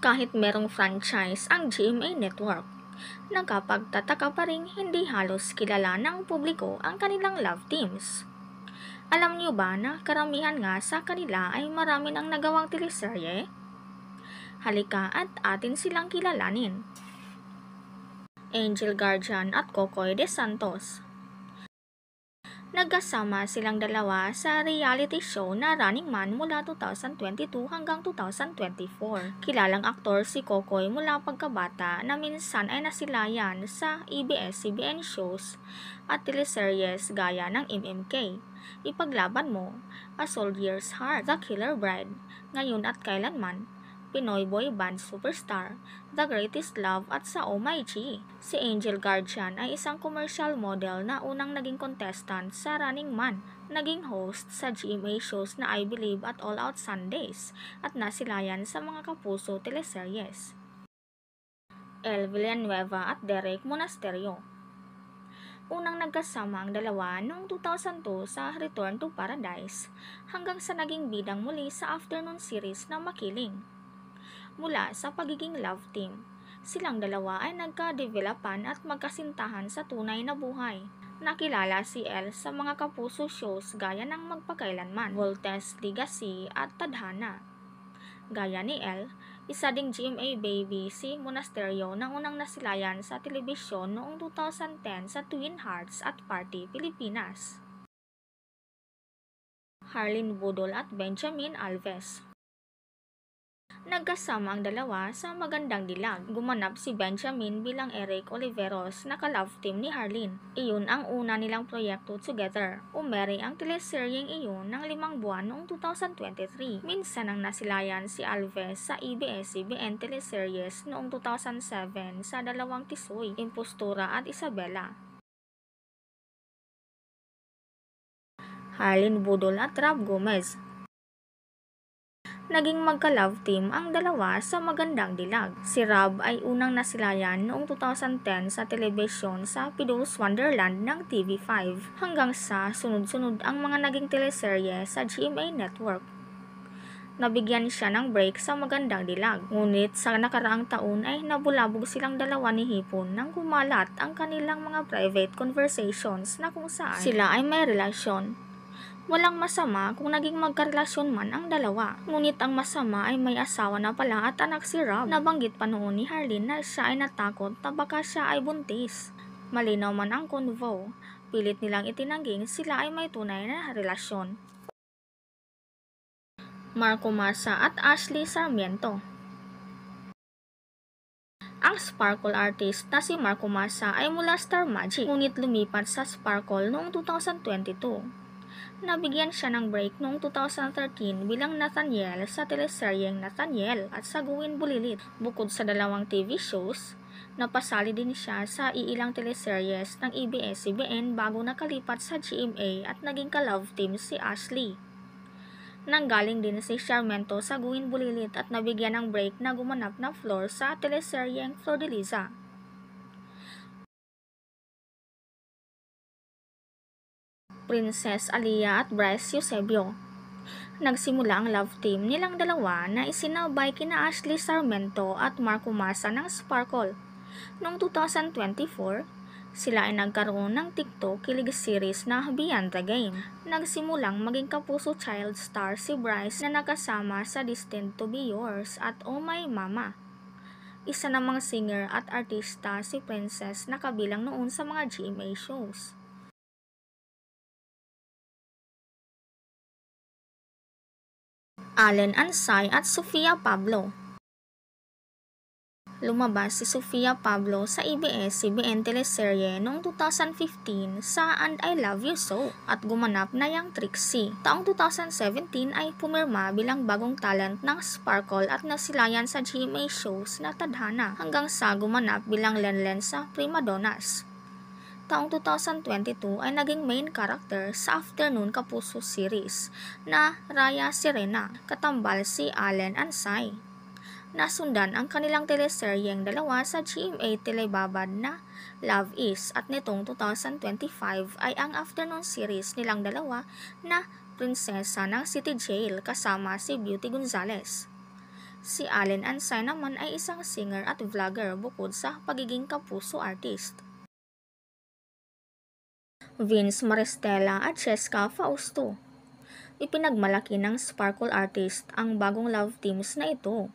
Kahit merong franchise ang GMA Network, nakapagtataka pa rin hindi halos kilala ng publiko ang kanilang love teams. Alam niyo ba na karamihan nga sa kanila ay marami ng nagawang teleserye? Halika at atin silang kilalanin. Angel Guardian at Kokoy De Santos. Nagkasama silang dalawa sa reality show na Running Man mula 2022 hanggang 2024. Kilalang aktor si Kokoy mula pagkabata na minsan ay nasilayan sa ABS-CBN shows at teleseryes gaya ng MMK, Ipaglaban Mo, A Soldier's Heart, The Killer Bride, Ngayon at Kailanman, Pinoy Boy Band Superstar, The Greatest Love at sa Oh My G. Si Angel Guardian ay isang commercial model na unang naging contestant sa Running Man, naging host sa GMA shows na I Believe at All Out Sundays at nasilayan sa mga kapuso teleseryes. El Villanueva at Derek Monasterio. Unang nagkasama ang dalawa noong 2002 sa Return to Paradise hanggang sa naging bidang muli sa afternoon series na Makiling. Mula sa pagiging love team, silang dalawa ay nagka-developan at magkasintahan sa tunay na buhay. Nakilala si Elle sa mga kapuso shows gaya ng Magpakailanman, Voltes Legacy at Tadhana. Gaya ni Elle, isa ding GMA baby si Monasterio na unang nasilayan sa telebisyon noong 2010 sa Twin Hearts at Party Pilipinas. Harleen Budol at Benjamin Alves. Nagkasama ang dalawa sa Magandang Dilag. Gumanap si Benjamin bilang Eric Oliveros na ka-love team ni Harleen. Iyon ang una nilang proyekto together. Umere ang teleseryeng iyon ng 5 buwan noong 2023. Minsan ang nasilayan si Alves sa ABS-CBN teleseryes noong 2007 sa Dalawang Tisoy, Impostura at Isabela. Harleen Budol at Rob Gomez. Naging magka-love team ang dalawa sa Magandang Dilag. Si Rob ay unang nasilayan noong 2010 sa telebisyon sa Pido's Wonderland ng TV5 hanggang sa sunod-sunod ang mga naging teleserye sa GMA Network. Nabigyan siya ng break sa Magandang Dilag, ngunit sa nakaraang taon ay nabulabog silang dalawa ni Hipon nang kumalat ang kanilang mga private conversations na kung saan sila ay may relasyon. Walang masama kung naging magkarelasyon man ang dalawa, ngunit ang masama ay may asawa na pala at anak si Rob. Nabanggit pa noon ni Harleen na siya ay natakot na baka siya ay buntis. Malinaw man ang convo, pilit nilang itinangging sila ay may tunay na relasyon. Marco Massa at Ashley Sarmiento. Ang Sparkle artist na si Marco Massa ay mula Star Magic, ngunit lumipat sa Sparkle noong 2022. Nabigyan siya ng break noong 2013 bilang Nathaniel sa teleseryeng Nathaniel at sa Gawin Bulilit. Bukod sa dalawang TV shows, napasali din siya sa iilang teleseryes ng ABS-CBN bago nakalipat sa GMA at naging ka-love team si Ashley. Nanggaling din si Sarmiento sa Gawin Bulilit at nabigyan ng break na gumanap na Flor sa teleseryeng Flor de Liza. Princess Alia at Bryce Eusebio. Nagsimula ang love team nilang dalawa na isinabay kina Ashley Sarmiento at Marco Massa ng Sparkle. Noong 2024, sila ay nagkaroon ng TikTok kilig series na Beyond the Game. Nagsimulang maging kapuso child star si Bryce na nakasama sa Destined to Be Yours at Oh My Mama. Isa namang singer at artista si Princess na kabilang noon sa mga GMA shows. Allen Ansay at Sofia Pablo. Lumabas si Sofia Pablo sa ABS-CBN teleserye noong 2015 sa And I Love You So at gumanap na yang Trixie. Taong 2017 ay pumirma bilang bagong talent ng Sparkle at nasilayan sa GMA shows na Tadhana hanggang sa gumanap bilang Lenlen sa Prima Donnas. Taong 2022 ay naging main character sa afternoon kapuso series na Raya Sirena, katambal si Allen Ansay. Nasundan ang kanilang teleseryeng dalawa sa GMA Telebabad na Love Is at nitong 2025 ay ang afternoon series nilang dalawa na Prinsesa ng City Jail kasama si Beauty Gonzales. Si Allen Ansay naman ay isang singer at vlogger bukod sa pagiging kapuso artist. Vince Maristella at Cheska Fausto. Ipinagmalaki ng Sparkle Artist ang bagong love teams na ito.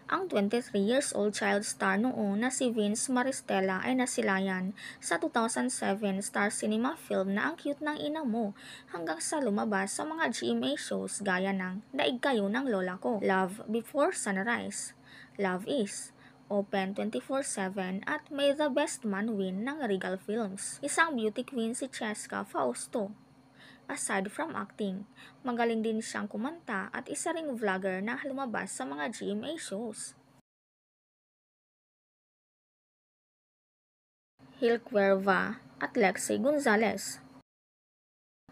Ang 23 years old child star noon na si Vince Maristella ay nasilayan sa 2007 Star Cinema film na Ang Cute ng Ina Mo hanggang sa lumabas sa mga GMA shows gaya ng Daig Kayo ng Lola Ko, Love Before Sunrise, Love Is, Open 24/7 at May the Best Man Win ng Regal Films. Isang beauty queen si Cheska Fausto. Aside from acting, magaling din siyang kumanta at isa ring vlogger na lumabas sa mga GMA shows. Hil Cuerva at Lexi Gonzalez.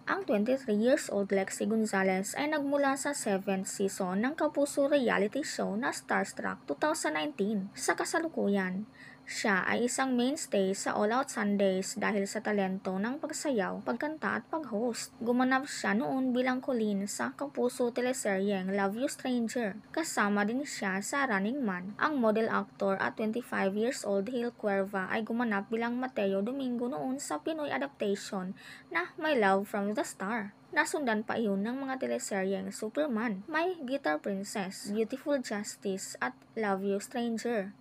Ang 23 years old Lexi Gonzalez ay nagmula sa 7th season ng Kapuso reality show na Starstruck 2019. Sa kasalukuyan, siya ay isang mainstay sa All Out Sundays dahil sa talento ng pagsayaw, pagkanta at pag-host. Gumanap siya noon bilang Colleen sa Kapuso teleseryeng Love You Stranger. Kasama din siya sa Running Man. Ang model actor at 25 years old Hil Cuerva ay gumanap bilang Mateo Domingo noon sa Pinoy adaptation na My Love from the Star. Nasundan pa iyon ng mga teleseryeng Superman, My Guitar Princess, Beautiful Justice at Love You Stranger.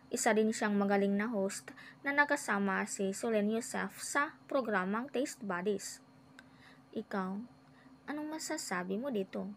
Isa din siyang magaling na host na nakasama si Solen Yusef sa programang Taste Buddies. Ikaw, anong masasabi mo dito?